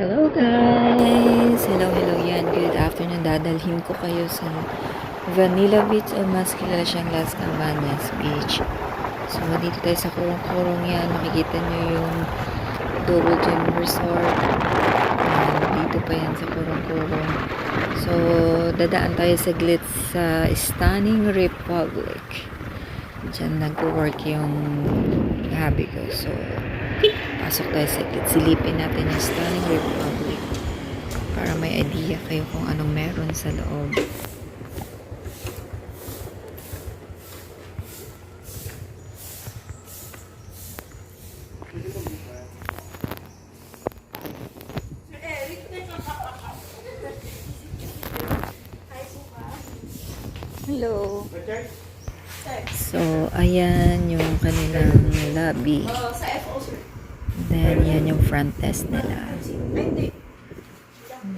Hello guys! Hello yan. Good afternoon. Dadalhin ko kayo sa Vanilla Beach o mas kilala siyang Las Cabañas Beach. So, dito tayo sa kurong-kurong yan. Makikita nyo yung Double Gem Resort. Dito pa yan sa kurong-kurong. So, dadaan tayo saglit sa Stunning Republic. Diyan nag-work yung hubby ko. So, pasok tayo saglit. Silipin natin yung Stunning Republic para may idea kayo kung anong meron sa loob. Hello. So, ayan yung kanilang lobby. Then, yan yung front desk nila.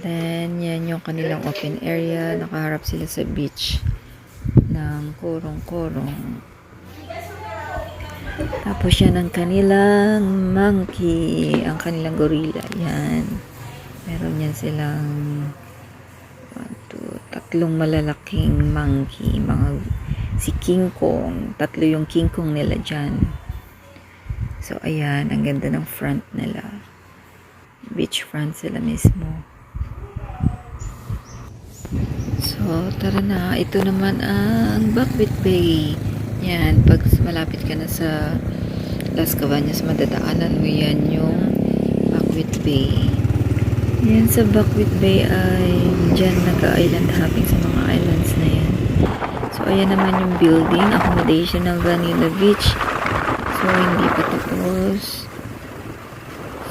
Then, yan yung kanilang open area. Nakaharap sila sa beach ng kurong-kurong. Tapos yan ang kanilang monkey. Ang kanilang gorilla. Yan. Meron yan silang tatlong malalaking monkey. Si King Kong. Tatlo yung King Kong nila dyan. So, ayan. Ang ganda ng front nila. Beach front sila mismo. So, tara na. Ito naman ang Buckwheat Bay. Yan. Pag malapit ka na sa Las Cabañas, madadaanan mo yan yung Buckwheat Bay. Yan sa Buckwheat Bay ay dyan nag-island hopping sa mga islands na yan. So, ayan naman yung building. Accommodation ng Vanilla Beach. So, hindi pa tapos.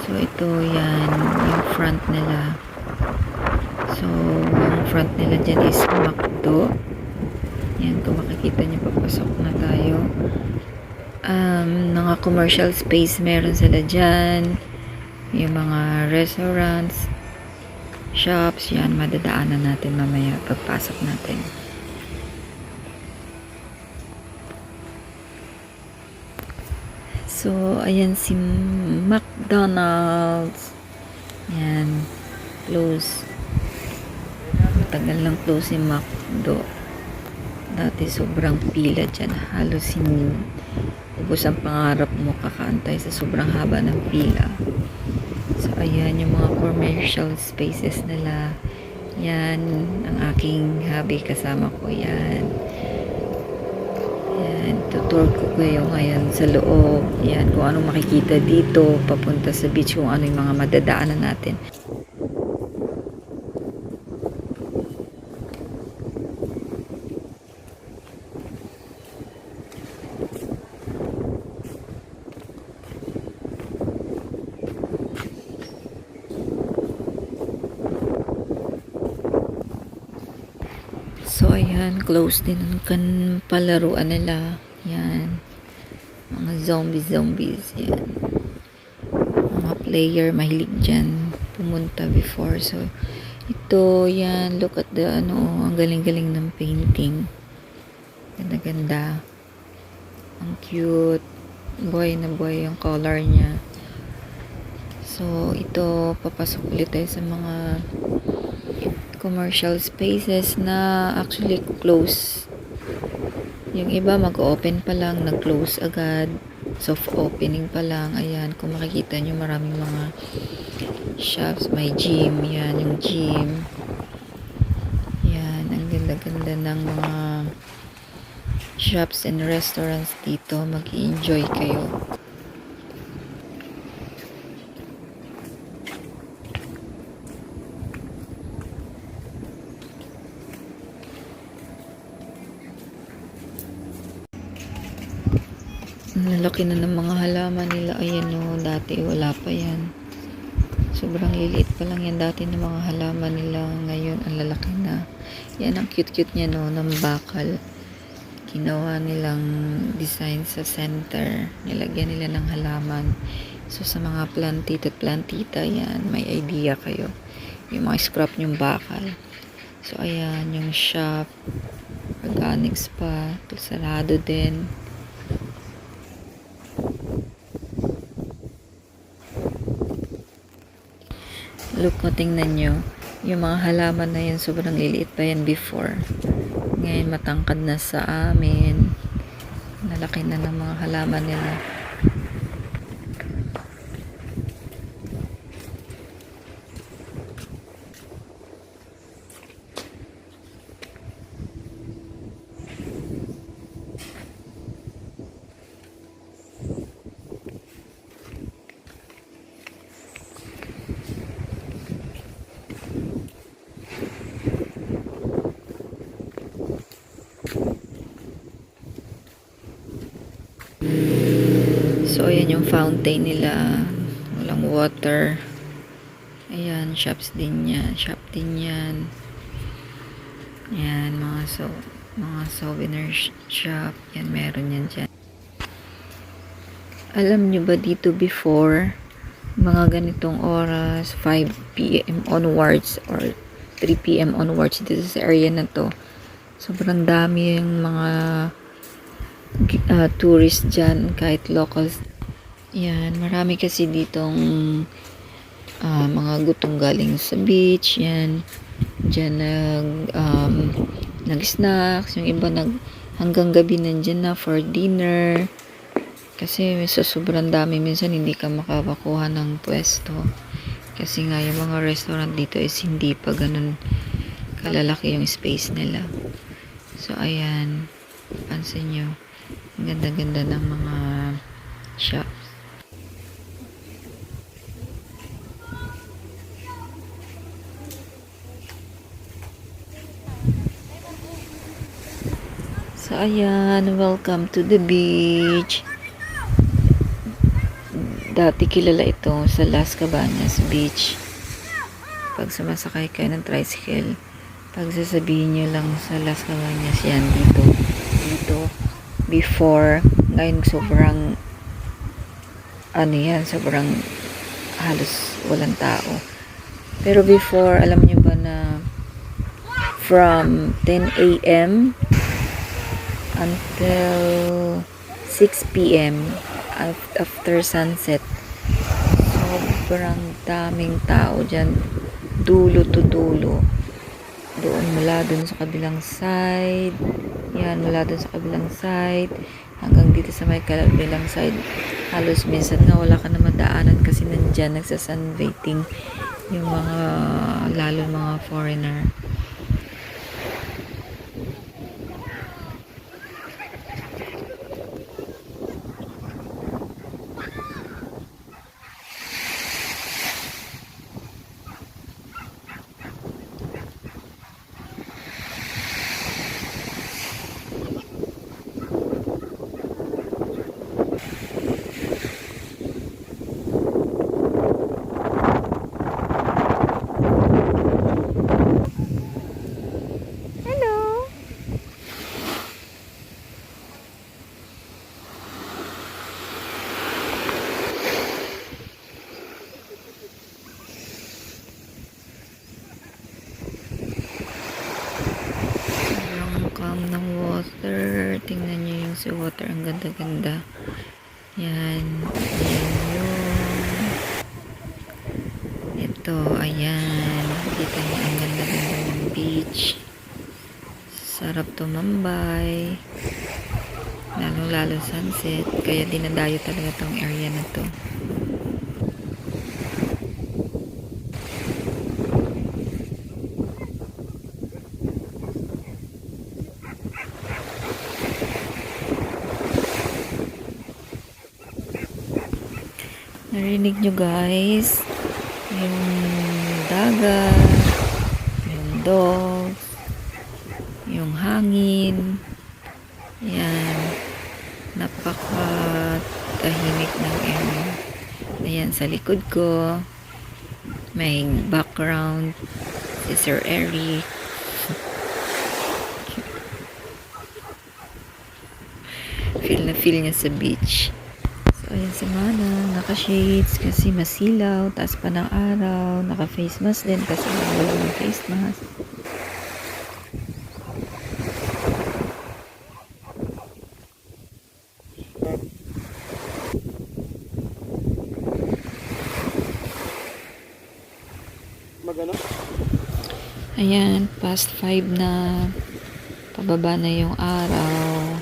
So, ito yan. Yung front nila. So, ang front nila dyan is McDo. Yan, kung makikita nyo, papasok na tayo. Mga commercial space meron sila dyan. Yung mga restaurants, shops, yan, madadaanan natin mamaya pagpasok natin. So, ayan si McDonald's. Yan, close. Tagal lang close si McDo. Dati sobrang pila dyan. Halos ubos ang pangarap mo kakaantay sa sobrang haba ng pila. So, ayan yung mga commercial spaces nila. Yan, ang aking hubby kasama ko. Yan. Yan, tutur ko kayo ngayon sa loob. Yan, kung anong makikita dito, papunta sa beach, kung ano yung mga madadaanan natin. So, ayan, close din ang palaruan nila. Yan. Mga zombies. Yan. Mga player, mahilig dyan pumunta before. So, ito, yan. Look at the, ang galing-galing ng painting. Ganda-ganda. Ang cute. Buhay na buhay yung color niya. So, ito, papasok ulit tayo sa mga commercial spaces na actually close. Yung iba mag-open pa lang, nag-close agad. Soft opening pa lang. Ayan, kung makikita nyo maraming mga shops. May gym. Yan, yung gym. Yan, ang ganda-ganda ng mga shops and restaurants dito. Mag-enjoy kayo. Lalaki na ng mga halaman nila. Ayan o, dati wala pa yan. Sobrang liliit pa lang yan dati ng mga halaman nila. Ngayon, ang lalaki na. Yan, ang cute-cute niya no, ng bakal. Ginawa nilang design sa center. Nilagyan nila ng halaman. So, sa mga plantita at plantita, yan, may idea kayo. Yung mga scrap yung bakal. So, ayan, yung shop. Organic spa. Sarado din. look ko, tingnan nyo. Yung mga halaman na yan, sobrang liliit pa yan before. Ngayon, matangkad na sa amin. Nalaki na ng mga halaman nila. So, ayan yung fountain nila. Walang water. Ayan, shops din yan. Shop din yan. Ayan, mga souvenir shop. Yan, meron yan dyan. Alam nyo ba dito before, mga ganitong oras, 5 p.m. onwards or 3 p.m. onwards dito sa area na to, sobrang dami yung mga tourists dyan, kahit locals. Yan, marami kasi ditong mga gutong galing sa beach. Yan, dyan nag-snacks, yung iba hanggang gabi nandyan na for dinner. Kasi sa sobrang dami, minsan hindi ka makakuha ng pwesto. Kasi nga yung mga restaurant dito is hindi pa ganun kalalaki yung space nila. So, ayan. Pansin nyo. Ang ganda-ganda ng mga shops. So, ayan. Welcome to the beach. Dati kilala ito sa Las Cabañas Beach. Pag sumasakay kayo ng tricycle, pag sasabihin nyo lang sa Las Cabañas, yan, dito, before, ngayon sobrang, sobrang halos walang tao. Pero before, alam nyo ba na from 10 a.m. until 6 p.m. after sunset, sobrang daming tao dyan, dulo to dulo. Doon, mula dun sa kabilang side, yan, mula dun sa kabilang side hanggang dito sa may kabilang side. Halos minsan nga wala ka na madaanan kasi nandyan nagsasunbathing yung mga, lalo mga foreigner. Ng water, tingnan nyo yung si water, ang ganda-ganda. Yan yung ito, ayan, kita nyo ang ganda-ganda ng beach, sarap tumambay, lalo sunset, kaya dinadayo talaga tong area na to. Narinig nyo guys, yung dagat, yung dogs, yung hangin, yan, napaka-tahimik ng area. Ayan, sa likod ko, may background, si Sir Eric. Feel niya sa beach. Ayan si Mana, naka-shades kasi masilaw, taas pa ng araw, naka-face mask din kasi wala ng face mask. Ayan, past 5 na. Pababa na yung araw.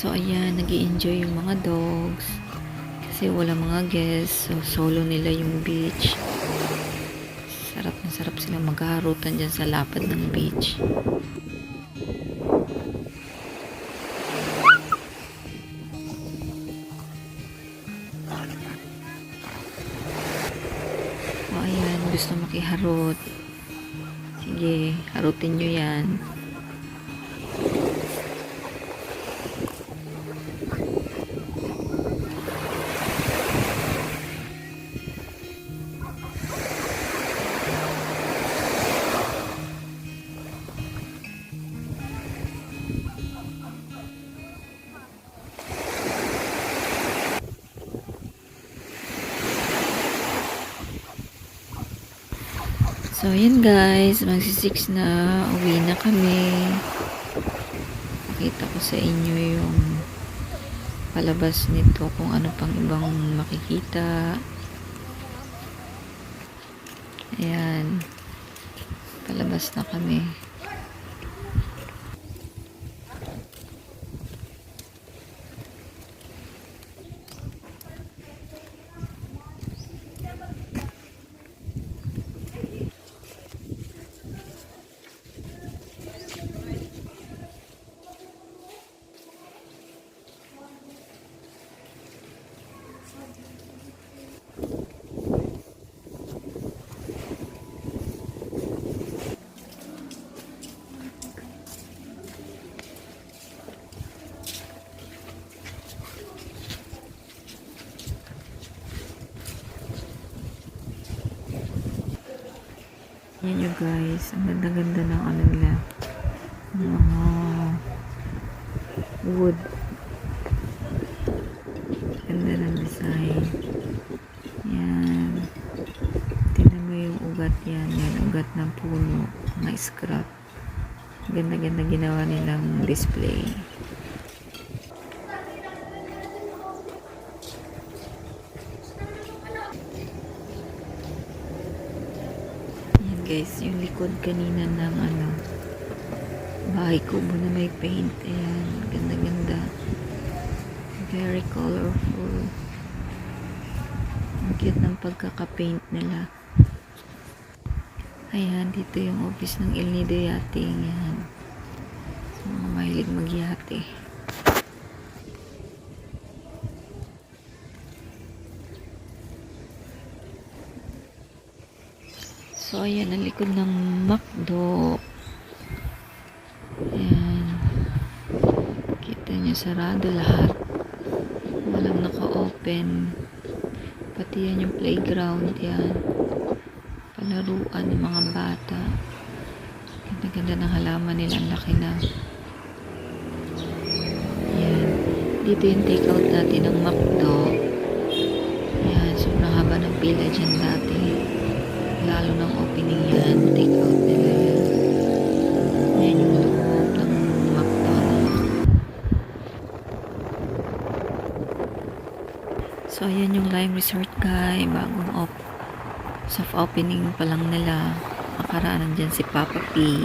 So, ayan, nag-i-enjoy yung mga dogs. Kasi wala mga guests. So, solo nila yung beach. Sarap na sarap silang maghaharutan dyan sa lapad ng beach. O, ayan, gusto makiharot. Sige, harutin nyo yan. So, ayan guys, magsi-6 na, uwi na kami. Pakita ko sa inyo yung palabas nito, kung ano pang ibang makikita. Ayan, palabas na kami. Yan nyo guys, ang ganda-ganda ng ano nila, mga wood, ganda ng design. Yan, tingnan mo yung ugat yan, yan ugat ng puno, mga scrap. Ganda-ganda ginawa nilang display. Guys, yung likod kanina ng ano, bahay kubo na may paint. Ayan, ganda-ganda, very colorful. Ang cute ng pagkaka-paint nila. Ayan, dito yung office ng El Nido Yachting. Yan. Sa mga mahilig magyate. So, ayan, ang likod ng McDo. Ayan. Kita nyo, sarado lahat. Walang naka-open. Pati yan yung playground. Yan. Palaruan ng mga bata. Ganda-ganda ng halaman nila. Ang laki na. Yan. Dito yung take-out natin ng McDo. Yan. Sobrang haba ng pila dyan dati. Lalo ng opening yan. Take-out nila yan. Yan yung loob ng McDonald's. So, ayan yung Lime Resort guy. Bagong soft opening pa lang nila. Nakaraan dyan si Papa P.